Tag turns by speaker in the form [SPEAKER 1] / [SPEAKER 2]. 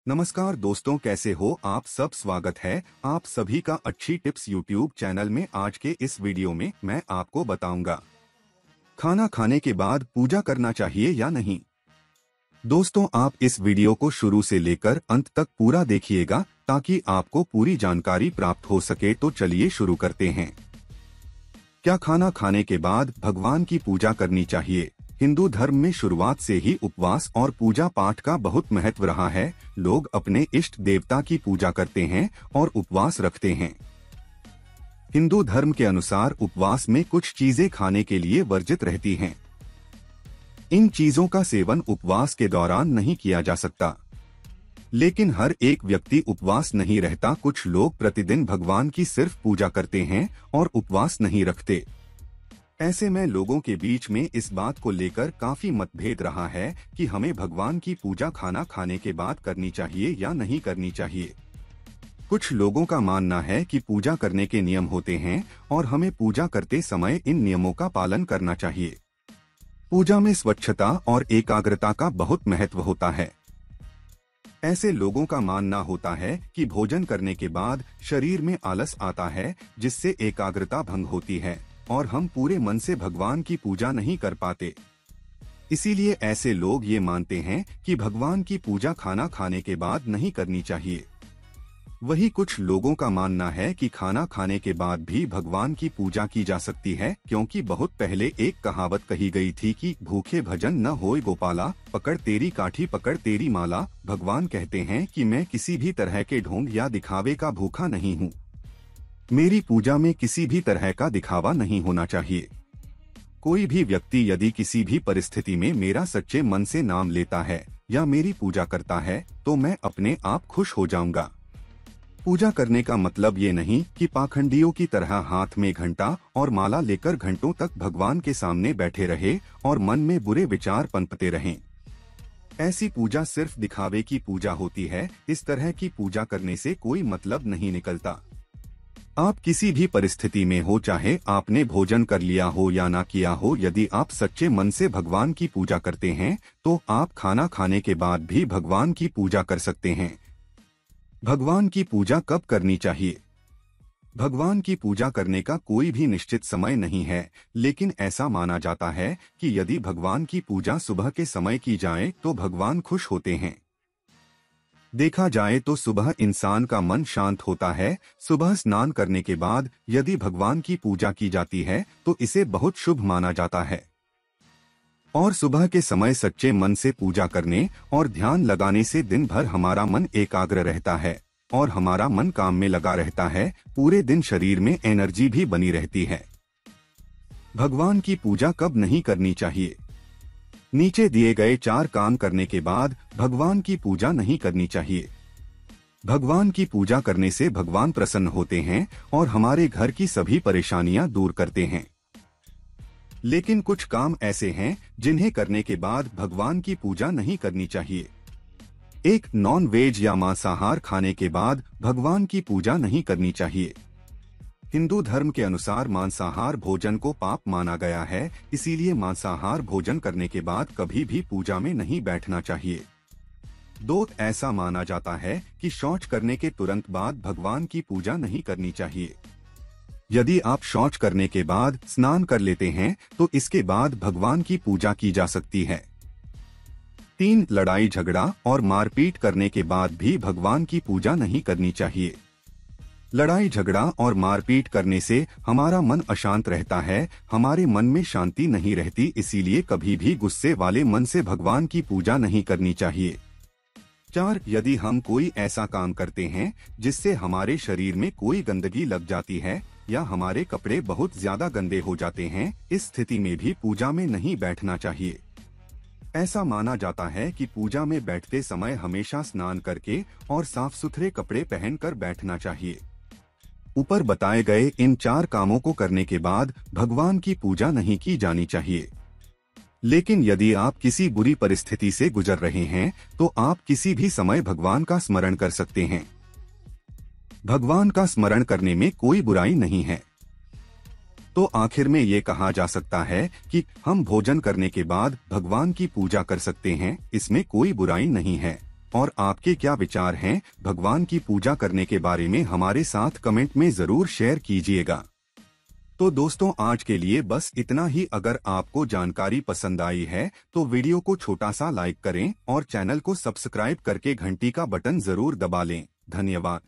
[SPEAKER 1] नमस्कार दोस्तों, कैसे हो आप सब। स्वागत है आप सभी का अच्छी टिप्स यूट्यूब चैनल में। आज के इस वीडियो में मैं आपको बताऊंगा खाना खाने के बाद पूजा करना चाहिए या नहीं। दोस्तों, आप इस वीडियो को शुरू से लेकर अंत तक पूरा देखिएगा ताकि आपको पूरी जानकारी प्राप्त हो सके। तो चलिए शुरू करते हैं। क्या खाना खाने के बाद भगवान की पूजा करनी चाहिए? हिंदू धर्म में शुरुआत से ही उपवास और पूजा पाठ का बहुत महत्व रहा है। लोग अपने इष्ट देवता की पूजा करते हैं और उपवास रखते हैं। हिंदू धर्म के अनुसार उपवास में कुछ चीजें खाने के लिए वर्जित रहती हैं। इन चीजों का सेवन उपवास के दौरान नहीं किया जा सकता। लेकिन हर एक व्यक्ति उपवास नहीं रहता। कुछ लोग प्रतिदिन भगवान की सिर्फ पूजा करते हैं और उपवास नहीं रखते। ऐसे में लोगों के बीच में इस बात को लेकर काफी मतभेद रहा है कि हमें भगवान की पूजा खाना खाने के बाद करनी चाहिए या नहीं करनी चाहिए। कुछ लोगों का मानना है कि पूजा करने के नियम होते हैं और हमें पूजा करते समय इन नियमों का पालन करना चाहिए। पूजा में स्वच्छता और एकाग्रता का बहुत महत्व होता है। ऐसे लोगों का मानना होता है कि भोजन करने के बाद शरीर में आलस आता है, जिससे एकाग्रता भंग होती है और हम पूरे मन से भगवान की पूजा नहीं कर पाते। इसीलिए ऐसे लोग ये मानते हैं कि भगवान की पूजा खाना खाने के बाद नहीं करनी चाहिए। वही कुछ लोगों का मानना है कि खाना खाने के बाद भी भगवान की पूजा की जा सकती है, क्योंकि बहुत पहले एक कहावत कही गई थी कि भूखे भजन न होए गोपाला, पकड़ तेरी काठी पकड़ तेरी माला। भगवान कहते हैं कि मैं किसी भी तरह के ढोंग या दिखावे का भूखा नहीं हूँ। मेरी पूजा में किसी भी तरह का दिखावा नहीं होना चाहिए। कोई भी व्यक्ति यदि किसी भी परिस्थिति में मेरा सच्चे मन से नाम लेता है या मेरी पूजा करता है तो मैं अपने आप खुश हो जाऊंगा। पूजा करने का मतलब ये नहीं कि पाखंडियों की तरह हाथ में घंटा और माला लेकर घंटों तक भगवान के सामने बैठे रहे और मन में बुरे विचार पनपते रहें। ऐसी पूजा सिर्फ दिखावे की पूजा होती है। इस तरह की पूजा करने से कोई मतलब नहीं निकलता। आप किसी भी परिस्थिति में हो, चाहे आपने भोजन कर लिया हो या ना किया हो, यदि आप सच्चे मन से भगवान की पूजा करते हैं तो आप खाना खाने के बाद भी भगवान की पूजा कर सकते हैं। भगवान की पूजा कब करनी चाहिए? भगवान की पूजा करने का कोई भी निश्चित समय नहीं है, लेकिन ऐसा माना जाता है कि यदि भगवान की पूजा सुबह के समय की जाए तो भगवान खुश होते हैं। देखा जाए तो सुबह इंसान का मन शांत होता है। सुबह स्नान करने के बाद यदि भगवान की पूजा की जाती है तो इसे बहुत शुभ माना जाता है। और सुबह के समय सच्चे मन से पूजा करने और ध्यान लगाने से दिन भर हमारा मन एकाग्र रहता है और हमारा मन काम में लगा रहता है। पूरे दिन शरीर में एनर्जी भी बनी रहती है। भगवान की पूजा कब नहीं करनी चाहिए? नीचे दिए गए 4 काम करने के बाद भगवान की पूजा नहीं करनी चाहिए। भगवान की पूजा करने से भगवान प्रसन्न होते हैं और हमारे घर की सभी परेशानियां दूर करते हैं। लेकिन कुछ काम ऐसे हैं जिन्हें करने के बाद भगवान की पूजा नहीं करनी चाहिए। 1. नॉन वेज या मांसाहार खाने के बाद भगवान की पूजा नहीं करनी चाहिए। हिंदू धर्म के अनुसार मांसाहार भोजन को पाप माना गया है, इसीलिए मांसाहार भोजन करने के बाद कभी भी पूजा में नहीं बैठना चाहिए। 2. ऐसा माना जाता है कि शौच करने के तुरंत बाद भगवान की पूजा नहीं करनी चाहिए। यदि आप शौच करने के बाद स्नान कर लेते हैं तो इसके बाद भगवान की पूजा की जा सकती है। 3. लड़ाई झगड़ा और मारपीट करने के बाद भी भगवान की पूजा नहीं करनी चाहिए। लड़ाई झगड़ा और मारपीट करने से हमारा मन अशांत रहता है, हमारे मन में शांति नहीं रहती। इसीलिए कभी भी गुस्से वाले मन से भगवान की पूजा नहीं करनी चाहिए। 4. यदि हम कोई ऐसा काम करते हैं जिससे हमारे शरीर में कोई गंदगी लग जाती है या हमारे कपड़े बहुत ज्यादा गंदे हो जाते हैं, इस स्थिति में भी पूजा में नहीं बैठना चाहिए। ऐसा माना जाता है कि पूजा में बैठते समय हमेशा स्नान करके और साफ सुथरे कपड़े पहनकर बैठना चाहिए। ऊपर बताए गए इन 4 कामों को करने के बाद भगवान की पूजा नहीं की जानी चाहिए। लेकिन यदि आप किसी बुरी परिस्थिति से गुजर रहे हैं तो आप किसी भी समय भगवान का स्मरण कर सकते हैं। भगवान का स्मरण करने में कोई बुराई नहीं है। तो आखिर में ये कहा जा सकता है कि हम भोजन करने के बाद भगवान की पूजा कर सकते हैं, इसमें कोई बुराई नहीं है। और आपके क्या विचार हैं भगवान की पूजा करने के बारे में हमारे साथ कमेंट में जरूर शेयर कीजिएगा। तो दोस्तों आज के लिए बस इतना ही। अगर आपको जानकारी पसंद आई है तो वीडियो को छोटा सा लाइक करें और चैनल को सब्सक्राइब करके घंटी का बटन जरूर दबा लें। धन्यवाद।